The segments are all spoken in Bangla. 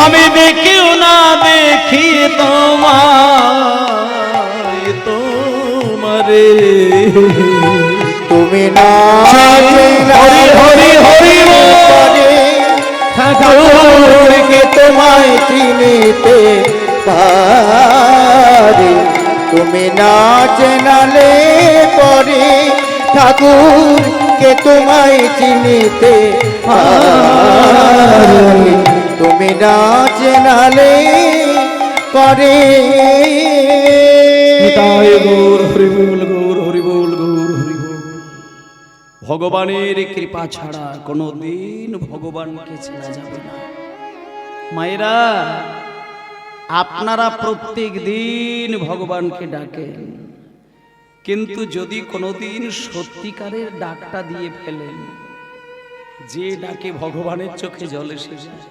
আমি দেখিও না দেখি তোমায় তোমারে তুমি না হরি হরি হরি ঠাকুরকে তোমায় চিনিতে পারি, তুমি না চেনালে পরে ঠাকুরকে তোমায় চিনিতে পারি, তুমি না চেনালে পরে। নিতাই গৌর হরি বল গৌর হরি বল গৌর হরি বল। ভগবানের কৃপা ছাড়া কোনোদিন ভগবানকে চেনা যাবে না। মায়েরা, আপনারা প্রত্যেক দিন ভগবানকে ডাকেন, কিন্তু যদি কোনোদিন সত্যিকারের ডাকটা দিয়ে ফেলেন, যে ডাকে ভগবানের চোখে জল এসে যায়,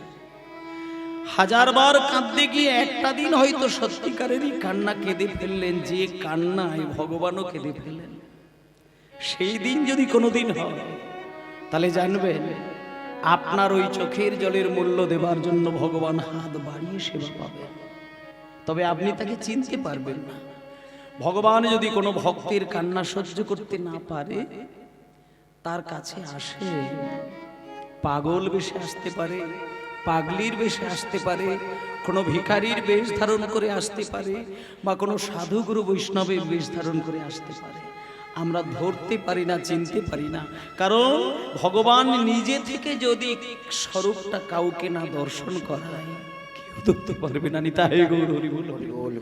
হাজারবার কাঁদতে গিয়ে একটা দিন হয়তো সত্যিকারেরই কান্না কেঁদে ফেললেন, যে কান্নায় ভগবানও কেঁদে ফেলেন, সেই দিন যদি কোনোদিন হয়, তাহলে জানবেন আপনার ওই চোখের জলের মূল্য দেবার জন্য ভগবান হাত বাড়িয়ে সেবা পাবেন। তবে আপনি তাকে চিনতে পারবেন না। ভগবান যদি কোনো ভক্তের কান্না সহ্য করতে না পারে, তার কাছে আসে পাগল বেশে আসতে পারে, পাগলির বেশে আসতে পারে, কোনো ভিখারির বেশ ধারণ করে আসতে পারে, বা কোনো সাধুগুরু বৈষ্ণবের বেশ ধারণ করে আসতে পারে। আমরা ধরতে পারি না, চিনতে পারি না, কারণ ভগবান নিজে থেকে যদি স্বরূপটা কাউকে না দর্শন করায়, কেউ ধরতে পারবে না। নিতাই গৌর হরি বল হরি বল।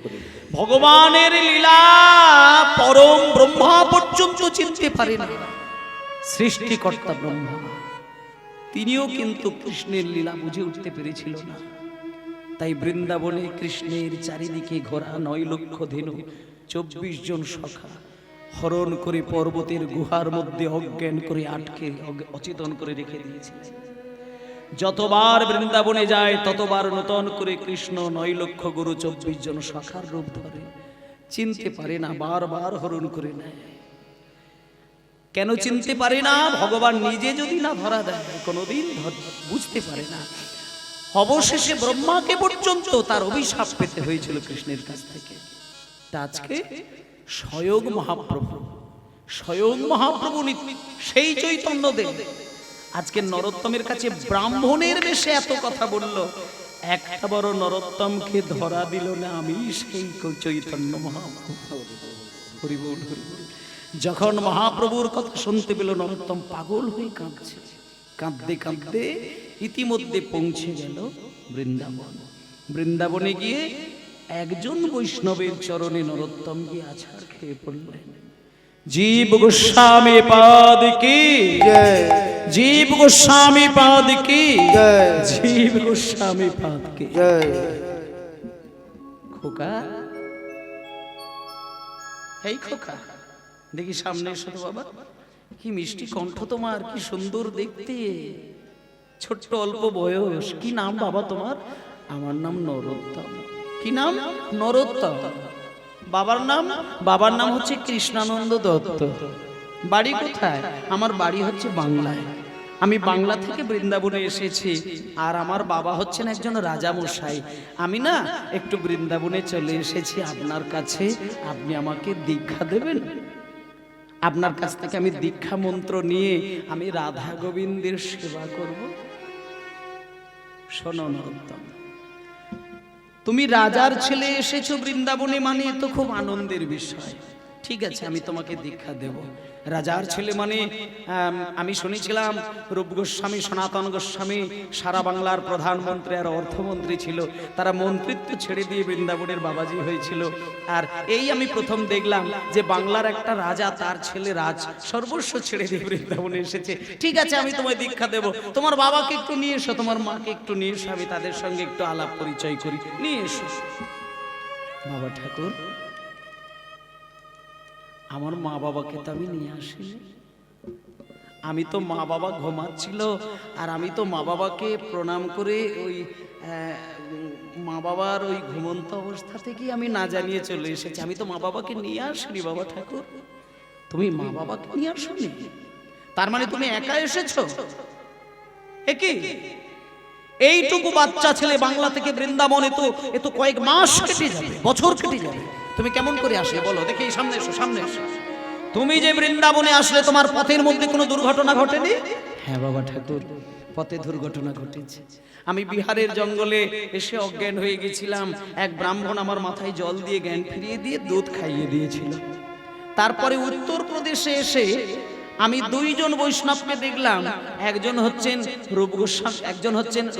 ভগবানের লীলা পরম ব্রহ্মা পর্যন্ত চিনতে পারে না। সৃষ্টিকর্তা ব্রহ্মা, তিনিও কিন্তু কৃষ্ণের লীলা বুঝে উঠতে পেরেছিল না। তাই বৃন্দাবনে কৃষ্ণের চারিদিকে ঘোরা 9 লক্ষ ধেনু, 24 জন সখা হরণ করে পর্বতের গুহার মধ্যে অজ্ঞান করে আটকে অচেতন করে রেখে দিয়েছিলেন। যতবার বৃন্দাবনে যায় ততবার নূতন করে কৃষ্ণ 9 লক্ষ গুরু 24 জন সখার রূপ ধরে, চিনতে পারে না, বারবার হরণ করে নেয়। কেন চিনতে পারে না? ভগবান নিজে যদি না ধরা দেয়, কোনোদিন বুঝতে পারে না। অবশেষে ব্রহ্মাকে পর্যন্ত তার অভিশাপ পেতে হয়েছিল কৃষ্ণের কাছ থেকে। তা আজকে স্বয়ং মহাপ্রভু সেই চৈতন্যদেব আজকে নরোত্তমের কাছে ব্রাহ্মণের বেশে এত কথা বলল, একটা বড় নরোত্তমকে ধরা দিল না। আমি সেই চৈতন্য মহাপ্রভু। হরি বল হরি বল। যখন মহাপ্রভুর কথা শুনতে পেল, নরোত্তম পাগল হয়ে কাঁদছে। কাঁদতে কাঁদতে ইতিমধ্যে পৌঁছে গেল বৃন্দাবন। বৃন্দাবনে গিয়ে একজন বৈষ্ণবের চরণে নরোত্তম গিয়ে আছাড় খেয়ে পড়লেন। জীব গোস্বামী পাদ কি জয়, জীব গোস্বামী পাদ কি জয়, জীব গোস্বামী পাদ কি জয়। খোকা, এই খোকা, দেখি সামনে এসো তো বাবা। কি মিষ্টি কণ্ঠ তোমার, কি সুন্দর দেখতে, ছোট্ট অল্প বয়স। কি নাম বাবা তোমার? আমার নাম নরোত্তম। কি নাম? নরোত্তম। বাবার নাম? বাবার নাম হচ্ছে কৃষ্ণানন্দ দত্ত। বাড়ি কোথায়? আমার বাড়ি হচ্ছে বাংলায়। আমি বাংলা থেকে বৃন্দাবনে এসেছি, আর আমার বাবা হচ্ছেন একজন রাজামশাই। আমি না একটু বৃন্দাবনে চলে এসেছি আপনার কাছে, আপনি আমাকে দীক্ষা দেবেন? আপনার কাছ থেকে আমি দীক্ষা মন্ত্র নিয়ে আমি রাধা গোবিন্দের সেবা করব। শোনো নরোত্তম, তুমি রাজার ছেলে এসেছো বৃন্দাবনে, মানে তো খুব আনন্দের বিষয়। ঠিক আছে, আমি তোমাকে দীক্ষা দেব। রাজার ছেলে মানে আমি শুনেছিলাম রূপ গোস্বামী, সনাতন গোস্বামী সারা বাংলার প্রধানমন্ত্রী আর অর্থমন্ত্রী ছিল। তারা মন্ত্রিত্ব ছেড়ে দিয়ে বৃন্দাবনের বাবাজি হয়েছিল। আর এই আমি প্রথম দেখলাম যে বাংলার একটা রাজা তার ছেলে রাজ সর্বস্ব ছেড়ে দিয়ে বৃন্দাবনে এসেছে। ঠিক আছে, আমি তোমায় দীক্ষা দেব। তোমার বাবাকে একটু নিয়ে এসো, তোমার মাকে একটু নিয়ে এসো, আমি তাদের সঙ্গে একটু আলাপ পরিচয় করি। নিয়ে এসো। বাবা ঠাকুর, আমার মা বাবাকে তো আমি নিয়ে আসিনি। আমি তো মা বাবা ঘুমাচ্ছিল, আর আমি তো মা বাবাকে প্রণাম করে ওই মা বাবার ওই ঘুমন্ত অবস্থা থেকে আমি না জানিয়ে চলে এসেছি। আমি তো মা বাবাকে নিয়ে আসিনি। বাবা ঠাকুর, তুমি মা বাবাকে নিয়ে আসোনি? তার মানে তুমি একা এসেছো? একি এইটুকু বাচ্চা ছেলে বাংলা থেকে বৃন্দাবনে এ তো কয়েক মাস কেটে যাবে, বছর কেটে যাবে। তুমি কেমন করে আসলে বলো দেখি, সামনে এসো, সামনে এসো। তুমি যে বৃন্দাবনে আসলে তোমার পথের মধ্যে কোনো দুর্ঘটনা ঘটেনি? হ্যাঁ বাবা ঠাকুর, পথে দুর্ঘটনা ঘটেছে। আমি বিহারের জঙ্গলে এসে অজ্ঞান হয়ে গেছিলাম। এক ব্রাহ্মণ আমার মাথায় জল দিয়ে জ্ঞান ফিরিয়ে দিয়ে দুধ খাইয়ে দিয়েছিল। তারপরে উত্তরপ্রদেশে এসে আমি দুইজন বৈষ্ণবকে দেখলাম, একজন হচ্ছেন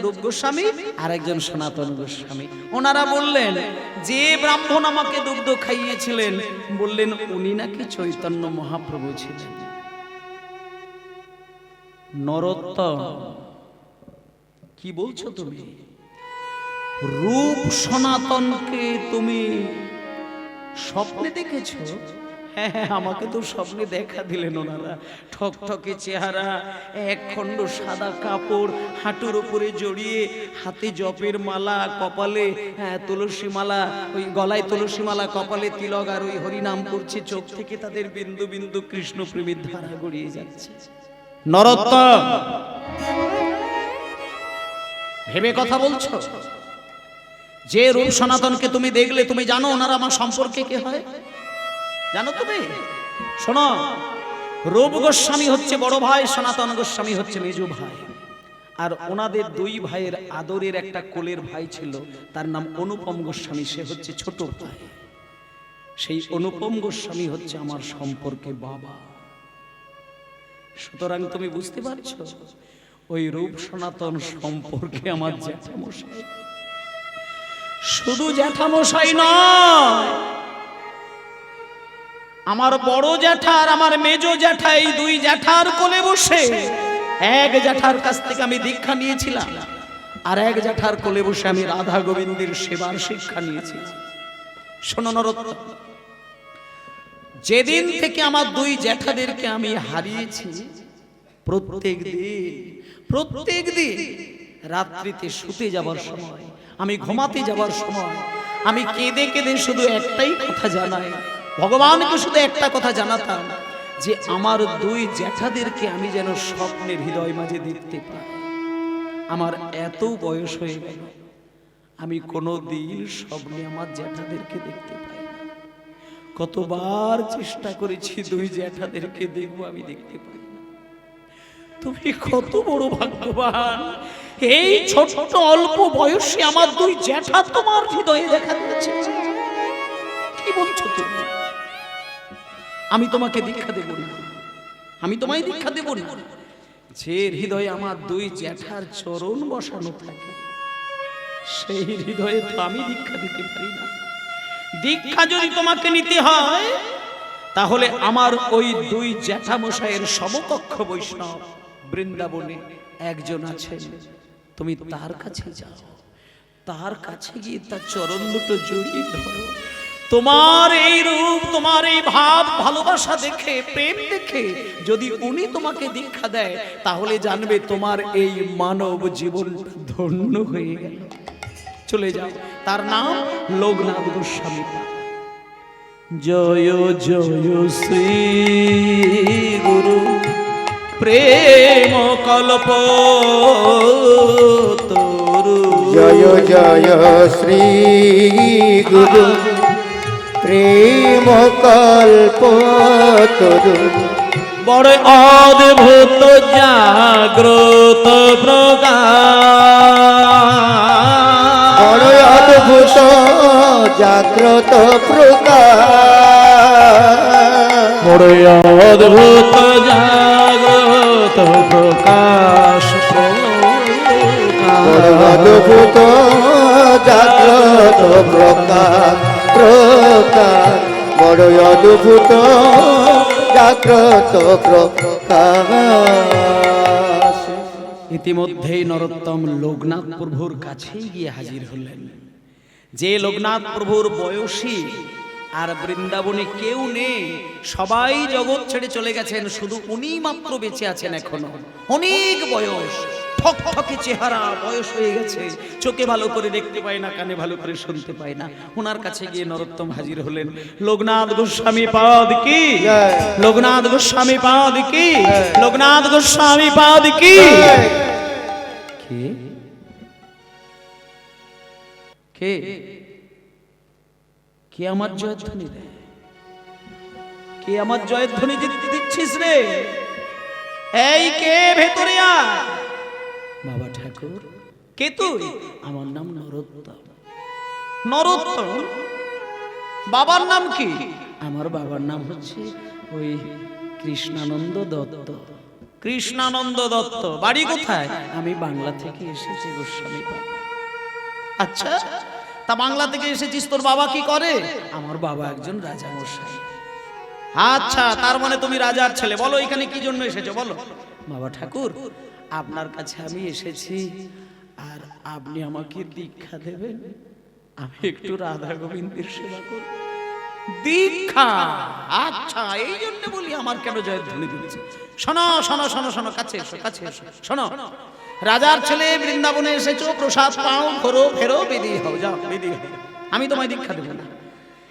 রূপ গোস্বামী আর একজন সনাতন গোস্বামী। ওনারা বললেন যে ব্রাহ্মণ আমাকে দুগ্ধ খাইয়েছিলেন, বললেন উনি নাকি চৈতন্য মহাপ্রভু ছিলেন। নরোত্তম, কি বলছো তুমি? রূপ সনাতনকে তুমি স্বপ্নে দেখেছো? হ্যাঁ হ্যাঁ, আমাকে তো স্বপ্নে দেখা দিলেন ওনারা। ঠকঠকে চেহারা, এক খণ্ড সাদা কাপড় হাঁটুর উপরে জড়িয়ে, হাতে জপের মালা, কপালে তুলসী মালা, ওই গলায় তুলসী মালা, কপালে তিলক, আর ওই হরিনাম করছে। চোখ থেকে তাদের বিন্দু বিন্দু কৃষ্ণ প্রেমের ধারা গড়িয়ে যাচ্ছে। নরোত্তম, ভেবে কথা বলছো? যে রূপ সনাতনকে তুমি দেখলে, তুমি জানো ওনারা আমার সম্পর্কে কে হয়? জানো তুমি? শোনো, রূপ গোস্বামী হচ্ছে বড় ভাই, সনাতন গোস্বামী হচ্ছে মেজো ভাই। আর ওনাদের দুই ভাইয়ের আদরের একটা কোলের ভাই ছিল, তার নাম অনুপম গোস্বামী, সে হচ্ছে ছোট ভাই। সেই অনুপম গোস্বামী হচ্ছে আমার সম্পর্কে বাবা। সুতরাং তুমি বুঝতে পারছো, ওই রূপ সনাতন সম্পর্কে আমার জ্যাঠামশাই। শুধু জ্যাঠামশাই নয়, আমার বড় জ্যাঠা আর আমার মেজো জ্যাঠা, এই দুই জ্যাঠার কোলে বসে এক জ্যাঠার কাছ থেকে আমি দীক্ষা নিয়েছিলাম, আর এক জ্যাঠার কোলে বসে আমি রাধা গোবিন্দের সেবার শিক্ষা নিয়েছি। শোনো নরোত্তম, যেদিন থেকে আমার দুই জ্যাঠাদেরকে আমি হারিয়েছি, প্রত্যেক দিন রাত্রিতে শুতে যাবার সময়, আমি ঘুমাতে যাবার সময়, আমি কেঁদে কেঁদে শুধু একটাই কথা জানাই, ভগবানকে শুধু একটা কথা জানাতাম, যে আমার দুই জ্যাঠাদেরকে আমি যেন স্বপ্নের হৃদয় মাঝে দেখতে পাই। আমার এত বয়স হয়ে গেল, আমি কোনোদিন স্বপ্নে আমার জ্যাঠাদেরকে দেখতে পাই না। কতবার চেষ্টা করেছি দুই জ্যাঠাদেরকে দেখবো, আমি দেখতে পাই না। তুমি কত বড় ভাগ্যবান, এই ছোট অল্প বয়সে আমার দুই জ্যাঠা তোমার হৃদয়ে দেখা দিয়েছে। কি বলছো তুমি? আমি তোমাকে দীক্ষা দেব না, আমি তোমায় দীক্ষা দেব না। যে হৃদয়ে আমার দুই জ্যাঠার চরণ বসানো থাকে, সেই হৃদয়ে তো আমি দীক্ষা দিতে পারি না। দীক্ষা যদি তোমাকে নিতে হয়, তাহলে আমার ওই দুই জ্যাঠামশাইয়ের সমকক্ষ বৈষ্ণব বৃন্দাবনে একজন আছেন, তুমি তার কাছে যাও, তার কাছে গিয়ে তার চরণ দুটো জড়িয়ে ধরো। তোমার এই রূপ, তোমার এই ভাব, ভালোবাসা দেখে, প্রেম দেখে যদি উনি তোমাকে দীক্ষা দেয়, তাহলে জানবে তোমার এই মানব জীবন ধন্য হয়ে গেল। চলে যাও, তার নাম লোকনাথ গোস্বামী। জয় জয় শ্রী গুরু প্রেম কল্প তরু। জয় জয় শ্রী গুরু প্রেম কল্প তরু। বড় অদ্ভুত জাগ্রত প্রকাশ, বড় অদ্ভুত জাগ্রত প্রকাশ, বড় অদ্ভুত জাগ্রত প্রকাশ, বড় অদ্ভুত জাগ্রত প্রকাশ, প্রকাশ, বড় অদ্ভুত জাগ্রত প্রকাশ। ইতিমধ্যেই নরোত্তম লোকনাথ প্রভুর কাছেই গিয়ে হাজির হলেন। যে লোকনাথ প্রভুর বয়সী আর বৃন্দাবনে কেউ নেই, সবাই জগৎ ছেড়ে চলে গেছেন, শুধু উনি মাত্র বেঁচে আছেন এখনো। অনেক বয়স, ঠকঠকে চেহারা, বয়স হয়ে গেছে, চোখে ভালো করে দেখতে পায় না, কানে ভালো করে শুনতে পায় না। ওনার কাছে গিয়ে নরোত্তম হাজির হলেন। লোকনাথ গোস্বামী পাদ কি, লোকনাথ গোস্বামী পাদ কি, লোকনাথ গোস্বামী পাদ কি। কে? কে কে আমার জয়ধ্বনি দেয়? কে আমার জয়ধ্বনি দিচ্ছিস রে? এই কে ভেতরে আয়। বাবা ঠাকুর, কে তুই? আমার নাম নরোত্তম। নরোত্তম? বাবার নাম কি? আমার বাবার নাম হচ্ছে ওই কৃষ্ণানন্দ দত্ত। কৃষ্ণানন্দ দত্ত। বাড়ি কোথায়? আমি বাংলা থেকে এসেছি গোস্বামী বাবা। আচ্ছা, তা বাংলা থেকে এসেছিস, তোর বাবা কি করে? আমার বাবা একজন রাজা মশাই। আচ্ছা, তার মানে তুমি রাজার ছেলে। বলো এখানে কি জন্য এসেছো বলো। বাবা ঠাকুর, আপনার কাছে আমি এসেছি, আর আপনি আমাকে দীক্ষা দেবেন। আমি একটু রাধা গোবিন্দের সেবা করব। দীক্ষা? আচ্ছা, এই জন্য বলি আমার কেন জয়ধ্বনি দিচ্ছে। শোনো শোনো শোনো শোনো, কাছে এসো, কাছে এসো। শোনো, রাজার ছেলে, বৃন্দাবনে এসেছো, প্রসাদ পাও, ঘোরো, ফেরো, বেদি হও, যাও বেদি হও। আমি তোমায় দীক্ষা দেব না।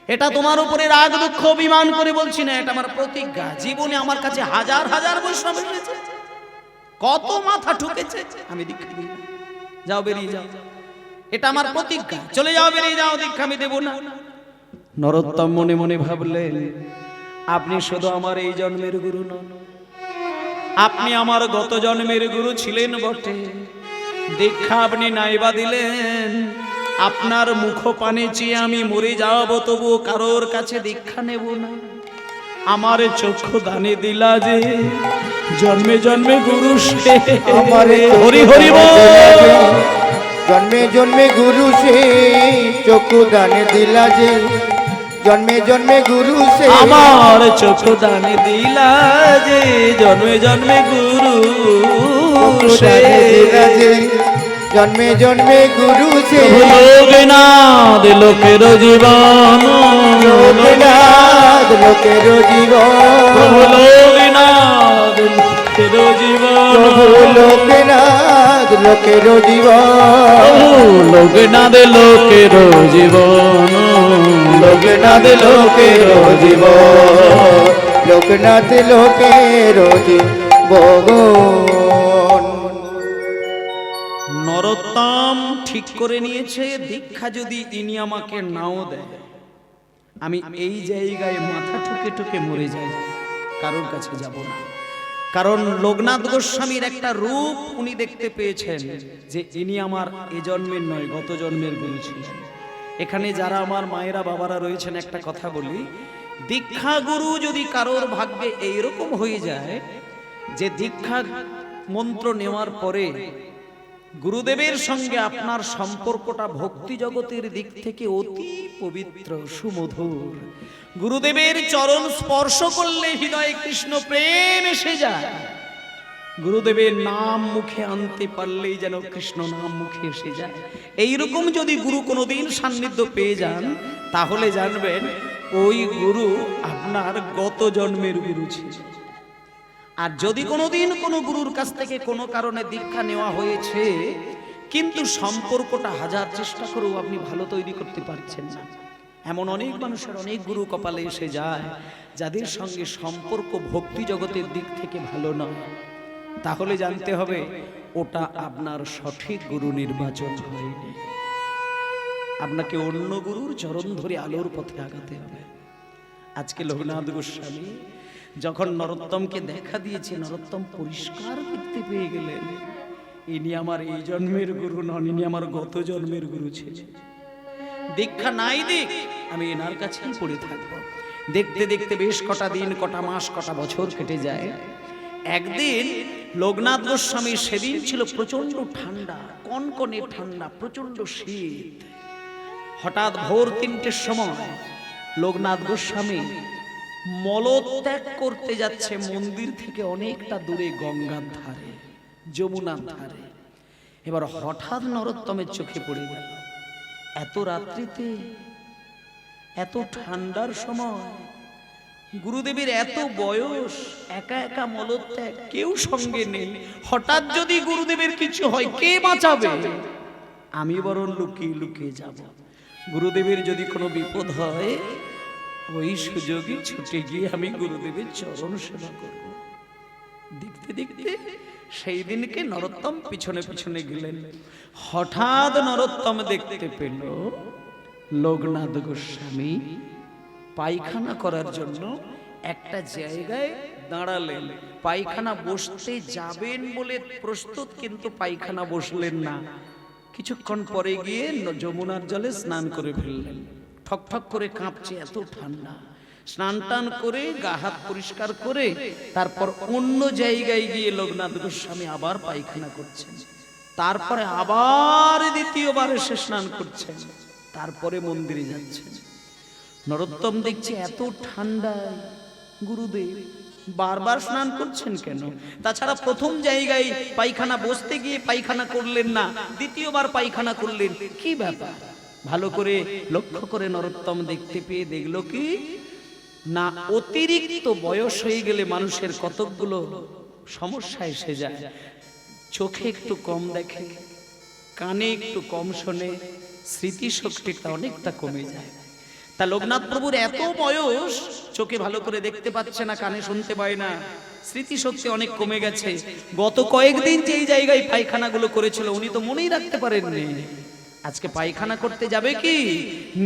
এটা তোমার উপরে রাগ দুঃখ অভিমান করে বলছি না, এটা আমার প্রতিজ্ঞা। জীবনে আমার কাছে হাজার হাজার বৈষ্ণব এসেছে, কত মাথা ঠুকেছে, আমি দীক্ষা দিই না। যাও, বেরিয়ে যাও, এটা আমার প্রতিজ্ঞা। চলে যাও, বেরিয়ে যাও, দীক্ষা আমি দেব না। নরোত্তম মনে মনে ভাবলেন, আপনি শুধু আমার এই জন্মের গুরু নন, আপনি আমার গত জন্মের গুরু ছিলেন বটে। দীক্ষা আপনি নাইবা দিলেন, আপনার মুখ পানে চেয়ে আমি মরে যাব, তবু কারোর কাছে দীক্ষা নেব না। আমার চক্ষু দানে দিলা যে, জন্মে জন্মে গুরু সে। আমারে হরি হরি বল। জন্মে জন্মে গুরু সে, চক্ষু দানে দিলা যে, জন্মে জন্মে গুরু সে। আমার চক্ষু দানে দিলা যে, জন্মে জন্মে গুরু সে। জন্মে জন্মে গুরু সে। লোকনাথ লোকের জীবন, লোকনাথ লোকের জীবন, লোকনাথ লোকের জীবন, লোকনাথ লোকের জীবন, লোকনাথ লোকের জীবন, লোকনাথ লোকের জীবন, লোকনাথ লোকের জীবন। নরোত্তম ঠিক করে নিয়েছে, দীক্ষা যদি ইনি আমাকে নাও দেয়, আমি এই জায়গায় মাথা ঠুকে ঠুকে মরে যাই, কারোর কাছে যাব না। কারণ লোকনাথ গোস্বামীর একটা রূপ উনি দেখতে পেয়েছেন, যে ইনি আমার এ জন্মের নয়, গত জন্মের গুরু ছিলেন। এখানে যারা আমার মায়েরা বাবারা রয়েছেন, একটা কথা বলি, দীক্ষা গুরু যদি কারোর ভাগ্যে এইরকম হয়ে যায় যে দীক্ষা মন্ত্র নেওয়ার পরে গুরুদেবের সঙ্গে আপনার সম্পর্কটা ভক্তি জগতের দিক থেকে অতি পবিত্র সুমধুর, গুরুদেবের চরণ স্পর্শ করলে হৃদয়ে কৃষ্ণ প্রেম এসে যায়, গুরুদেবের নাম মুখে আনতে পারলেই যেন কৃষ্ণ নাম মুখে এসে যায়, এইরকম যদি গুরু কোনোদিন সান্নিধ্য পেয়ে যান, তাহলে জানবেন ওই গুরু আপনার গত জন্মের গুরু ছিল। আর যদি কোনোদিন কোনো গুরুর কাছ থেকে কোনো কারণে দীক্ষা নেওয়া হয়েছে, কিন্তু সম্পর্কটা হাজার চেষ্টা করেও আপনি ভালো তৈরি করতে পারছেন না, এমন অনেক মানুষের অনেক গুরু কপালে এসে যায় যাদের সঙ্গে সম্পর্ক ভক্তি জগতের দিক থেকে ভালো নয়, তাহলে জানতে হবে ওটা আপনার সঠিক গুরু নির্বাচন হয়নি। আপনাকে অন্য গুরুর চরণ ধরে আলোর পথে আগাতে হবে। আজকে লোকনাথ গোস্বামী যখন নরোত্তমকে দেখা দিয়েছে, নরোত্তম পরিষ্কার দেখতে পেয়ে গেলেন, ইনি আমার এই জন্মের গুরু নন, ইনি আমার গত জন্মের গুরু ছিল। দীক্ষা নাই দিক, আমি এনার কাছেই পড়ে থাকবো। দেখতে দেখতে বেশ কটা দিন, কটা মাস, কটা বছর কেটে যায়। একদিন লোকনাথ গোস্বামী, সেদিন ছিল প্রচন্ড ঠান্ডা, কনকনে ঠান্ডা, প্রচন্ড শীত। হঠাৎ ভোর 3টের সময় লোকনাথ গোস্বামী মলত্যাগ করতে যাচ্ছে মন্দির থেকে অনেকটা দূরে, গঙ্গার ধারে, যমুনার ধারে। এবার হঠাৎ নরোত্তমের চোখে পড়ে গেল, এত রাত্রিতে, এত ঠান্ডার সময়, গুরুদেবের এত বয়স, একা একা মলত্যাগ, কেউ সঙ্গে নেই, হঠাৎ যদি গুরুদেবের কিছু হয় কে বাঁচাবে? আমি বরং লুকিয়ে লুকিয়ে যাব, গুরুদেবের যদি কোনো বিপদ হয় ওই সুযোগে ছুটে গিয়ে আমি গুরুদেবের চরণ সেবা করব। দেখতে দেখতে সেই দিনকে নরোত্তম পিছনে পিছনে গেলেন। হঠাৎ নরোত্তম দেখতে পেল লোকনাথ গোস্বামী পায়খানা করার জন্য একটা জায়গায় দাঁড়ালেন। পায়খানা বসতে যাবেন বলে প্রস্তুত, কিন্তু পায়খানা বসলেন না। কিছুক্ষণ পরে গিয়ে যমুনার জলে স্নান করে ফেললেন। ঠক ঠক করে কাঁপছে, এত ঠান্ডা। স্নান টান করে গা হাত পরিষ্কার করে তারপর অন্য জায়গায় গিয়ে লোকনাথ গোস্বামী আবার পায়খানা করছেন। তারপরে আবার দ্বিতীয়বার এসে স্নান করছেন, তারপরে মন্দিরে যাচ্ছেন। নরোত্তম দেখছে এত ঠান্ডায় গুরুদেব বারবার স্নান করছেন কেন? তাছাড়া প্রথম জায়গায় পায়খানা বসতে গিয়ে পায়খানা করলেন না, দ্বিতীয়বার পায়খানা করলেন, কি ব্যাপার? ভালো করে লক্ষ্য করে নরোত্তম দেখতে পেয়ে দেখলো কি না, অতিরিক্ত বয়স হয়ে গেলে মানুষের কতকগুলো সমস্যা এসে যায়। চোখে একটু কম দেখে, কানে একটু কম শোনে, স্মৃতিশক্তিটা অনেকটা কমে যায়। তা লোকনাথ প্রভুর এত বয়স, চোখে ভালো করে দেখতে পাচ্ছে না, কানে শুনতে পায় না, স্মৃতিশক্তি অনেক কমে গেছে। গত কয়েকদিন যে জায়গায় পায়খানাগুলো করেছিল উনি তো মনেই রাখতে পারেননি। আজকে পায়খানা করতে যাবে কি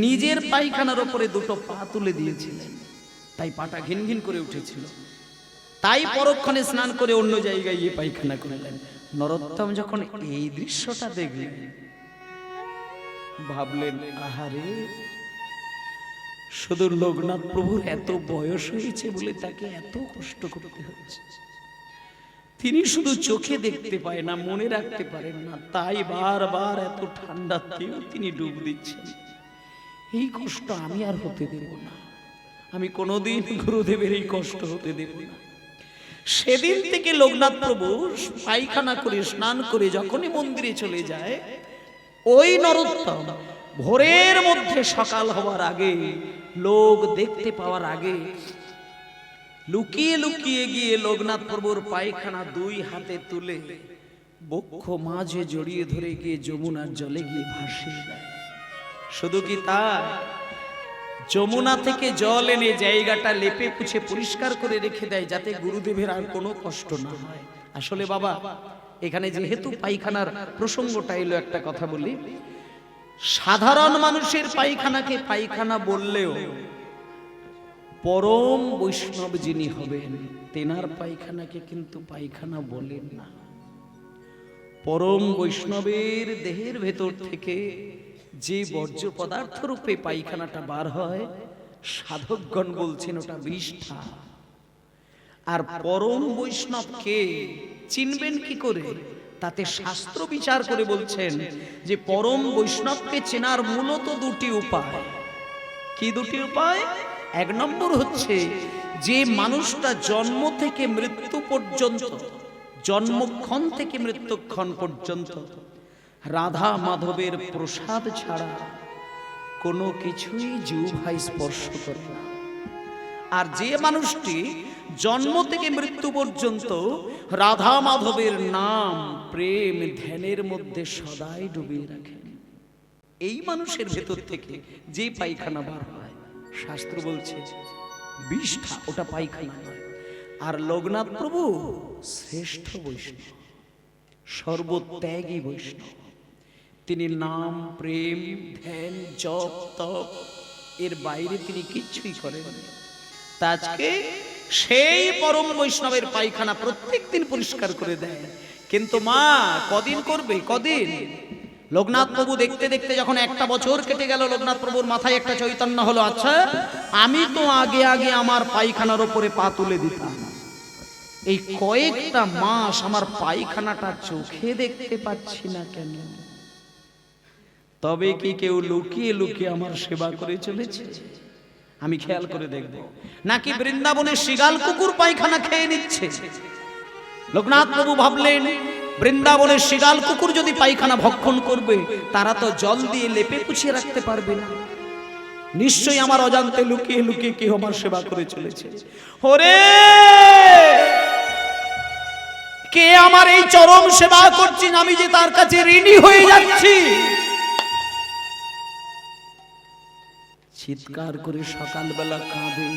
নিজের পায়খানার ওপরে দুটো পা তুলে দিয়েছিলেন, তাই পাটা ঘিন ঘিন করে উঠেছিল। তাই পরক্ষণে স্নান করে অন্য জায়গায় গিয়ে পায়খানা করলেন। নরোত্তম যখন এই দৃশ্যটা দেখলেন ভাবলেন, আহারে, শুধু লোকনাথ প্রভুর এত বয়স হয়েছে বলে তাকে এত কষ্ট করতে হচ্ছে। তিনি শুধু চোখে দেখতে পায় না, মনে রাখতে পারেন না, তাই বারবার এত ঠান্ডাতেও তিনি ডুব দিচ্ছেন। এই কষ্ট আমি আর হতে দেব না, আমি কোনোদিন গুরুদেবের এই কষ্ট হতে দেব না। সেদিন থেকে লোকনাথ প্রভু পায়খানা করে স্নান করে যখনই মন্দিরে চলে যায়, ওই নরোত্তম ভোরের মধ্যে সকাল হওয়ার আগে, লোক দেখতে পাওয়ার আগে লুকিয়ে লুকিয়ে গিয়ে লোকনাথ প্রভুর পায়খানা দুই হাতে তুলে বক্ষ মাঝে জড়িয়ে ধরে গিয়ে যমুনার জলে গিয়ে ভাসিয়ে দেয়। শুধু কি তাই, যমুনা থেকে জল এনে জায়গাটা লেপে পুছে পরিষ্কার করে রেখে দেয়, যাতে গুরুদেবের আর কোনো কষ্ট না হয়। আসলে বাবা, এখানে যেহেতু পায়খানার প্রসঙ্গটা এলো, একটা কথা বলি। সাধারণ মানুষের পায়খানাকে পায়খানা বললেও পরম বৈষ্ণব যিনি হবেন তেনার পায়খানাকে কিন্তু পায়খানা বলেন না। পরম বৈষ্ণবের দেহের ভেতর থেকে যে বর্জ্য পদার্থ রূপে পায়খানাটা বার হয়, সাধকগণ বলছেন ওটা বিষ্ঠা। আর পরম বৈষ্ণবকে চিনবেন কি করে? তাতে শাস্ত্র বিচার করে বলছেন যে পরম বৈষ্ণবকে চেনার মূলত দুটি উপায়। কি দুটি উপায়? এক নম্বর হচ্ছে, যে মানুষটা জন্ম থেকে মৃত্যু পর্যন্ত, জন্মক্ষণ থেকে মৃত্যুক্ষণ পর্যন্ত রাধা মাধবের প্রসাদ ছাড়া কোনো কিছুই জিহ্বায় স্পর্শ করে না, আর যে মানুষটি জন্ম থেকে মৃত্যু পর্যন্ত রাধা মাধবের নাম প্রেম ধ্যানের মধ্যে সদাই ডুবিয়ে রাখেন, এই মানুষের ভেতর থেকে যে পায়খানা বার হয়, শাস্ত্র বলছে বিষ্ঠা, ওটা পায়খানা নয়। আর লোকনাথ প্রভু শ্রেষ্ঠ বৈষ্ণব, সর্বত্যাগী বৈষ্ণব। তিনি নাম প্রেম ধ্যান জপ তপ এর বাইরে তিনি কিচ্ছুই করেন না। আজকে সেই পরম বৈষ্ণবের পায়খানা প্রত্যেকদিন পরিষ্কার করে দেয়। কিন্তু মা কদিন করবে, কদিন? লোকনাথ প্রভু দেখতে দেখতে যখন একটা বছর কেটে গেল, লোকনাথ প্রভুর মাথায় একটা চৈতন্য হলো, আচ্ছা আমি তো আগে আগে আমার পায়খানার ওপরে পা তুলে দিতাম, এই কয়েকটা মাস আমার পায়খানাটা চোখে দেখতে পাচ্ছি না কেন? তবে কি কেউ লুকিয়ে লুকিয়ে আমার সেবা করে চলেছে? আমি খেয়াল করে দেখব, নাকি বৃন্দাবনের শিগাল কুকুর পায়খানা খেয়ে নিচ্ছে? লোকনাথ প্রভু ভাবলেন, বৃন্দাবনের শিগাল কুকুর যদি পায়খানা ভক্ষণ করবে, তারা তো জল দিয়ে লেপে পুছিয়ে রাখতে পারবে না, নিশ্চয়ই আমার অজান্তে লুকিয়ে লুকিয়ে কেউ আমার সেবা করে চলেছে। ওরে, কে আমার এই চরম সেবা করছেন, আমি যে তার কাছে ঋণী হয়ে যাচ্ছি। চিৎকার করে সকালবেলা কাঁদে,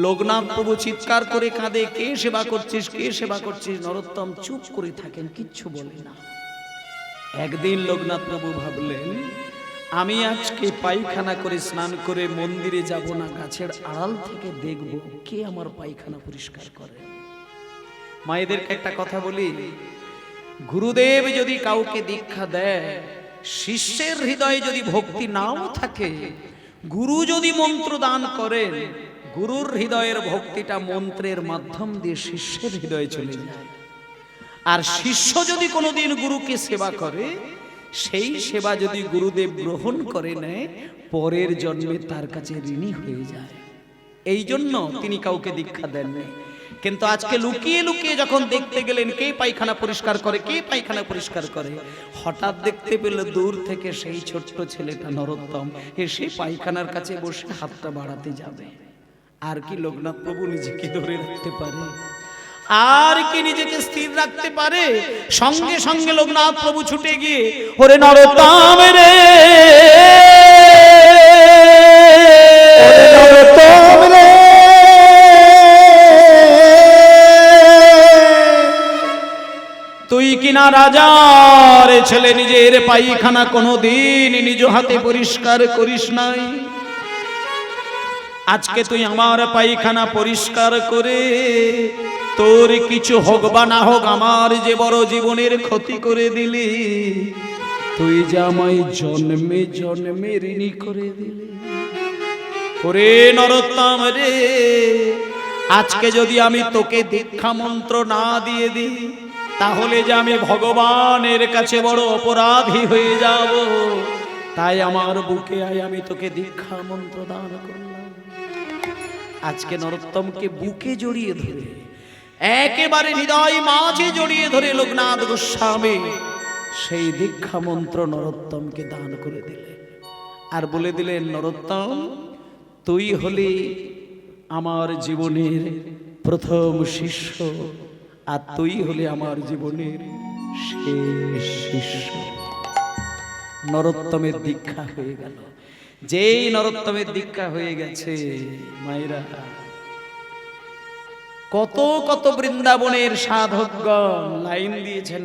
লোকনাথ প্রভু চিৎকার করে কাঁদে, কে সেবা করছিস, কে সেবা করছিস? নরোত্তম চুপ করে থাকেন, কিচ্ছু বলে না। একদিন লোকনাথ প্রভু ভাবলেন, আমি আজকে পায়খানা করে স্নান করে মন্দিরে যাব না, গাছের আড়াল থেকে দেখব কে আমার পায়খানা পরিষ্কার করে। মায়েদেরকে একটা কথা বলি, গুরুদেব যদি কাউকে দীক্ষা দেয়, শিষ্যের হৃদয়ে যদি ভক্তি নাও থাকে, গুরু যদি মন্ত্র দান করেন, গুরুর হৃদয়ের ভক্তিটা মন্ত্রের মাধ্যম দিয়ে শিষ্যের হৃদয়ে চলে যায়। আর শিষ্য যদি কোনোদিন গুরুকে সেবা করে, সেই সেবা যদি গুরুদেব গ্রহণ করে নেয়, পরের জন্মে তার কাছে ঋণী হয়ে যায়। এই জন্য তিনি কাউকে দীক্ষা দেননি। কিন্তু আজকে লুকিয়ে লুকিয়ে যখন দেখতে গেলেন কে পায়খানা পরিষ্কার করে, কে পায়খানা পরিষ্কার করে, হঠাৎ দেখতে পেল দূর থেকে সেই ছোট্ট ছেলেটা নরোত্তম এসে পায়খানার কাছে বসে হাতটা বাড়াতে যাবে। আর কি লোকনাথ প্রভু নিজেকে ধরে রাখতে পারে? আর কি নিজেকে স্থির রাখতে পারে? সঙ্গে সঙ্গে লোকনাথ প্রভু ছুটে গিয়ে, ওরে নরোত্তম রে, নরোত্তম রে, তুই কিনা রাজার ছেলে, নিজের পায়খানা কোনোদিন নিজ হাতে পরিষ্কার করিস নাই। আজকে তুই আমার পায়খানা পরিষ্কার করে তোর কিছু হোক বা না হোক, আমার যে বড় জীবনের ক্ষতি করে দিলি, তুই যে আমায় জন্মে জন্মে ঋণী করে দিলি। ওরে নরোত্তম রে, আজকে যদি আমি তোকে দীক্ষা মন্ত্র না দিয়ে দিই, তাহলে যে আমি ভগবানের কাছে বড় অপরাধী হয়ে যাব। তাই আমার বুকে আয়, আমি তোকে দীক্ষা মন্ত্র দান করলাম। আজকে নরোত্তমকে বুকে জড়িয়ে ধরে, একেবারে হৃদয় মাঝে জড়িয়ে ধরে লোকনাথ গোস্বামী সেই দীক্ষা মন্ত্র নরোত্তমকে দান করে দিলেন। আর বলে দিলেন, নরোত্তম, তুই হলি আমার জীবনের প্রথম শিষ্য, আর তুই হলি আমার জীবনের শেষ শিষ্য। নরোত্তমের দীক্ষা হয়ে গেল। যেই নরোত্তমের দীক্ষা হয়ে গেছে, মায়েরা, কত কত বৃন্দাবনের সাধকগণ লাইন দিয়েছেন